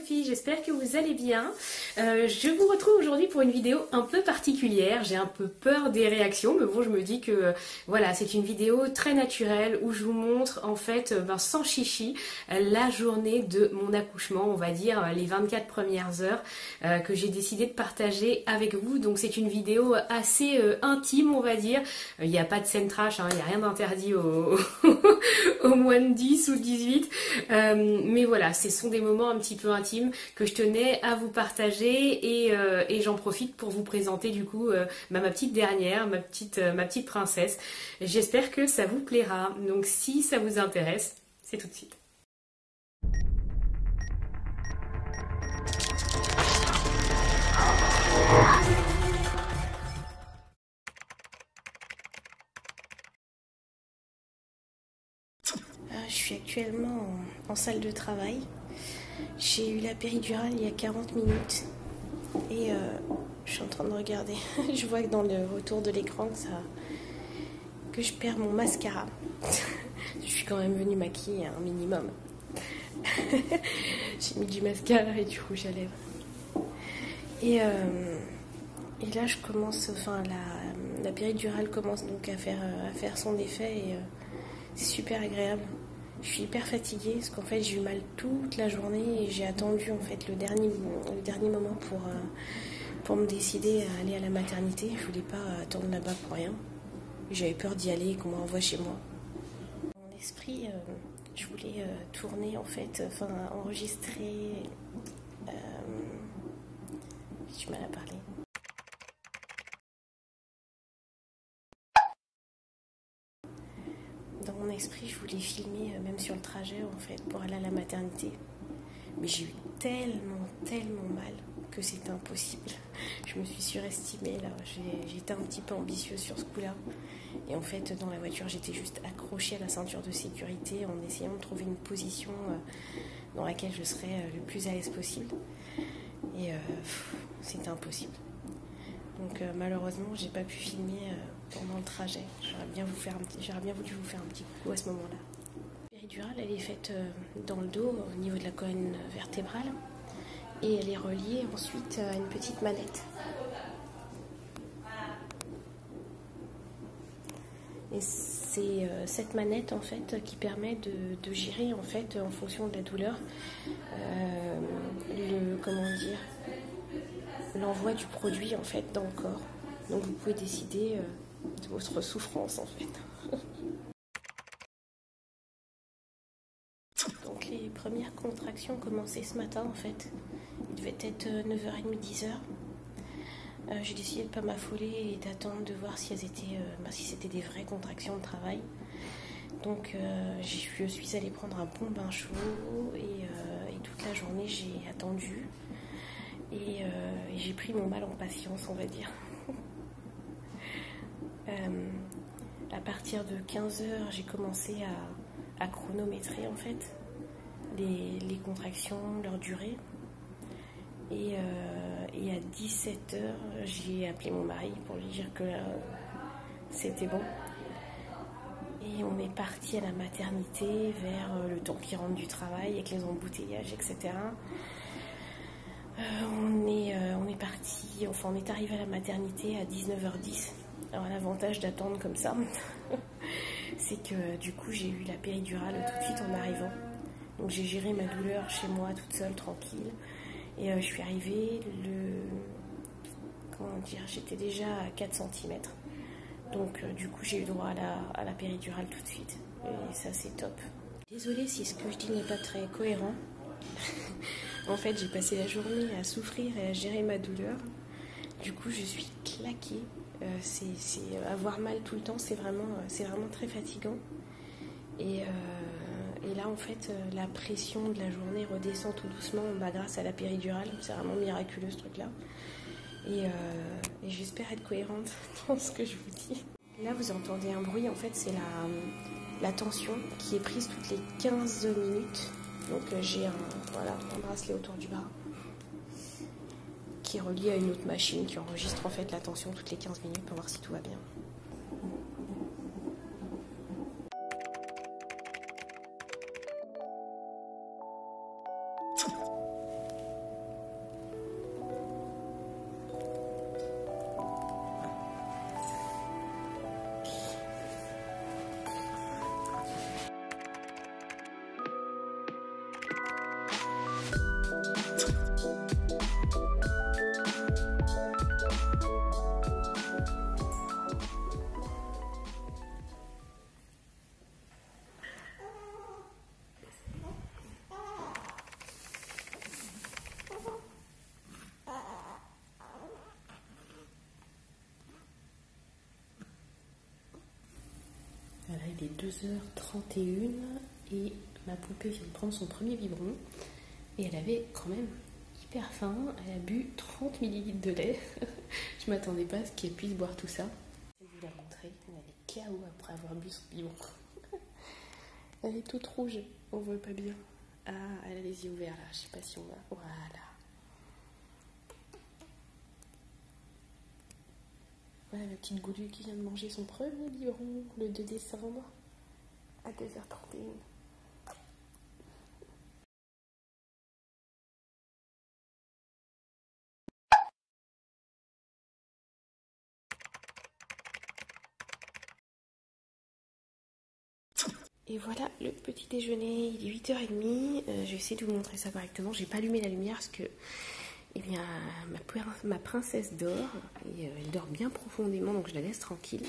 filles, j'espère que vous allez bien. Je vous retrouve aujourd'hui pour une vidéo un peu particulière. J'ai un peu peur des réactions, mais bon, je me dis que voilà, c'est une vidéo très naturelle où je vous montre en fait sans chichi la journée de mon accouchement, on va dire les 24 premières heures que j'ai décidé de partager avec vous. Donc c'est une vidéo assez intime, on va dire. Il n'y a pas de scène trash, hein, il n'y a rien d'interdit au moins de 10 ou 18. Mais voilà, ce sont des moments un petit peu intimes que je tenais à vous partager et j'en profite pour vous présenter du coup ma petite dernière, ma petite princesse. J'espère que ça vous plaira. Donc si ça vous intéresse, c'est tout de suite. Je suis actuellement en salle de travail. J'ai eu la péridurale il y a 40 minutes et je suis en train de regarder. Je vois que dans le retour de l'écran que je perds mon mascara. Je suis quand même venue maquiller un minimum. J'ai mis du mascara et du rouge à lèvres. Et là je commence, la péridurale commence donc à faire son effet et c'est super agréable. Je suis hyper fatiguée parce qu'en fait j'ai eu mal toute la journée et j'ai attendu en fait le dernier moment pour me décider à aller à la maternité. Je voulais pas attendre là-bas pour rien. J'avais peur d'y aller et qu'on me renvoie chez moi. Dans mon esprit, je voulais tourner en fait, enregistrer. J'ai du mal à parler. Dans mon esprit, je voulais filmer même sur le trajet en fait pour aller à la maternité. Mais j'ai eu tellement mal que c'était impossible. Je me suis surestimée là, j'étais un petit peu ambitieuse sur ce coup-là. Et en fait, dans la voiture, j'étais juste accrochée à la ceinture de sécurité en essayant de trouver une position dans laquelle je serais le plus à l'aise possible. Et c'était impossible. Donc malheureusement, j'ai pas pu filmer pendant le trajet. J'aurais bien voulu vous faire un petit coucou à ce moment-là. La péridurale, elle est faite dans le dos, au niveau de la colonne vertébrale, et elle est reliée ensuite à une petite manette. Et c'est cette manette en fait qui permet de gérer en fait en fonction de la douleur l'envoi du produit en fait dans le corps. Donc vous pouvez décider de votre souffrance en fait. Donc les premières contractions commençaient ce matin en fait. Il devait être 9h30, 10h. J'ai décidé de ne pas m'affoler et d'attendre de voir si c'était des vraies contractions de travail. Donc je suis allée prendre un bon bain chaud et toute la journée j'ai attendu et j'ai pris mon mal en patience, on va dire. À partir de 15h, j'ai commencé à chronométrer en fait les contractions, leur durée. Et à 17h, j'ai appelé mon mari pour lui dire que c'était bon. Et on est parti à la maternité vers le temps qui rentre du travail avec les embouteillages, etc. On est arrivé à la maternité à 19h10. Alors l'avantage d'attendre comme ça, c'est que du coup j'ai eu la péridurale tout de suite en arrivant. Donc j'ai géré ma douleur chez moi toute seule, tranquille. Et je suis arrivée, j'étais déjà à 4 cm. Donc du coup j'ai eu droit à la péridurale tout de suite. Et ça c'est top. Désolée si ce que je dis n'est pas très cohérent. En fait j'ai passé la journée à souffrir et à gérer ma douleur. Du coup je suis claquée. Avoir mal tout le temps, c'est vraiment très fatigant. Et là en fait la pression de la journée redescend tout doucement grâce à la péridurale. C'est vraiment miraculeux ce truc là. Et j'espère être cohérente dans ce que je vous dis. Là vous entendez un bruit, en fait c'est la tension qui est prise toutes les 15 minutes. Donc j'ai un bracelet autour du bras qui est relié à une autre machine qui enregistre en fait la tension toutes les 15 minutes pour voir si tout va bien. est 2h31 et ma poupée vient de prendre son premier biberon et elle avait quand même hyper faim. Elle a bu 30 ml de lait. Je m'attendais pas à ce qu'elle puisse boire tout ça. Je vais vous la montrer. Elle est KO après avoir bu son biberon. Elle est toute rouge, on voit pas bien. Ah, elle a les yeux ouverts là, je sais pas si on va. Voilà. Voilà la petite Goulue qui vient de manger son premier biberon le 2 décembre à 2h31. Et voilà le petit déjeuner, il est 8h30. Je vais essayer de vous montrer ça correctement. J'ai pas allumé la lumière parce que eh bien, ma princesse dort et elle dort bien profondément, donc je la laisse tranquille.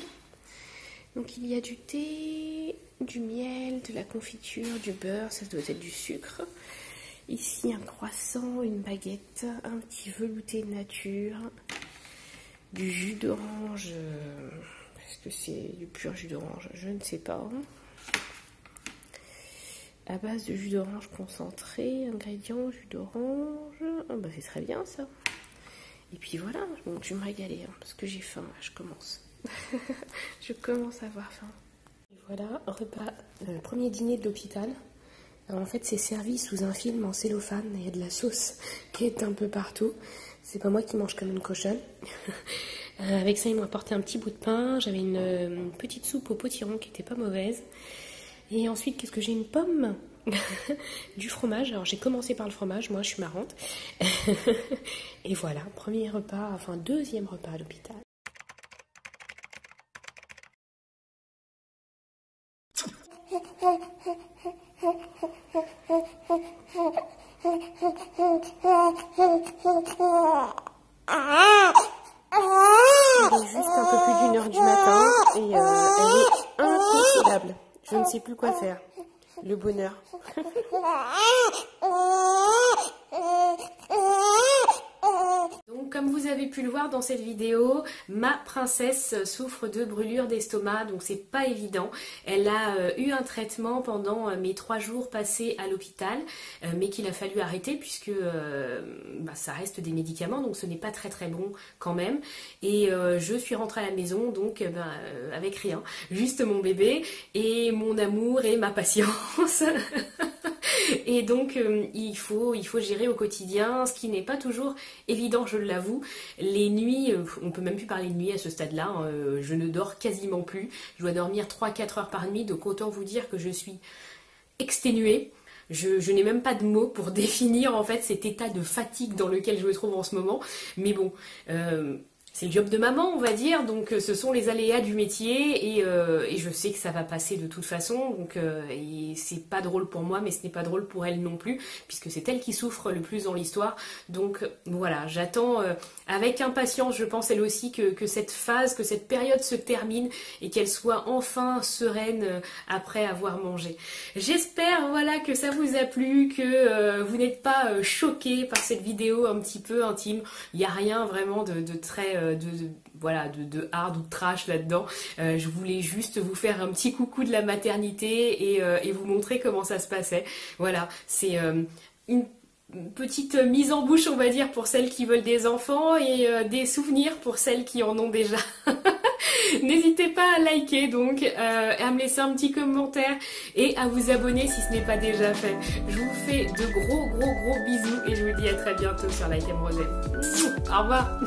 Donc il y a du thé, du miel, de la confiture, du beurre, ça doit être du sucre. Ici un croissant, une baguette, un petit velouté nature, du jus d'orange, est-ce que c'est du pur jus d'orange? Je ne sais pas. À base de jus d'orange concentré, ingrédients, jus d'orange, oh bah c'est très bien ça. Et puis voilà, bon, je vais me régaler hein, parce que j'ai faim, là, je commence. Je commence à avoir faim. Et voilà, repas, premier dîner de l'hôpital. En fait c'est servi sous un film en cellophane et il y a de la sauce qui est un peu partout. C'est pas moi qui mange comme une cochonne. Avec ça ils m'ont apporté un petit bout de pain, j'avais une petite soupe au potiron qui était pas mauvaise. Et ensuite, qu'est-ce que j'ai? Une pomme, du fromage. Alors, j'ai commencé par le fromage, moi, je suis marrante. Et voilà, premier repas, enfin, deuxième repas à l'hôpital. Il est juste un peu plus d'1h du matin et elle est inconsolable. Je ne sais plus quoi faire. Le bonheur. Donc, comme vous avez pu le voir dans cette vidéo, ma princesse souffre de brûlure d'estomac, donc c'est pas évident. Elle a eu un traitement pendant mes 3 jours passés à l'hôpital, mais qu'il a fallu arrêter puisque ça reste des médicaments, donc ce n'est pas très très bon quand même. Et je suis rentrée à la maison, donc avec rien, juste mon bébé et mon amour et ma patience. Et donc il faut gérer au quotidien, ce qui n'est pas toujours évident, je l'avoue. Les nuits, on peut même plus parler de nuit à ce stade-là, hein, je ne dors quasiment plus. Je dois dormir 3-4 heures par nuit, donc autant vous dire que je suis exténuée. Je n'ai même pas de mots pour définir en fait cet état de fatigue dans lequel je me trouve en ce moment. Mais bon, c'est le job de maman, on va dire, donc ce sont les aléas du métier et je sais que ça va passer de toute façon, donc et c'est pas drôle pour moi, mais ce n'est pas drôle pour elle non plus, puisque c'est elle qui souffre le plus dans l'histoire. Donc voilà, j'attends avec impatience, je pense elle aussi, que cette phase, que cette période se termine et qu'elle soit enfin sereine après avoir mangé. J'espère voilà que ça vous a plu, que vous n'êtes pas choqués par cette vidéo un petit peu intime. Il n'y a rien vraiment de très de hard ou de trash là-dedans. Je voulais juste vous faire un petit coucou de la maternité et vous montrer comment ça se passait. Voilà, c'est une petite mise en bouche, on va dire, pour celles qui veulent des enfants et des souvenirs pour celles qui en ont déjà. N'hésitez pas à liker donc, à me laisser un petit commentaire et à vous abonner si ce n'est pas déjà fait. Je vous fais de gros bisous et je vous dis à très bientôt sur Like M Rosette. Au revoir.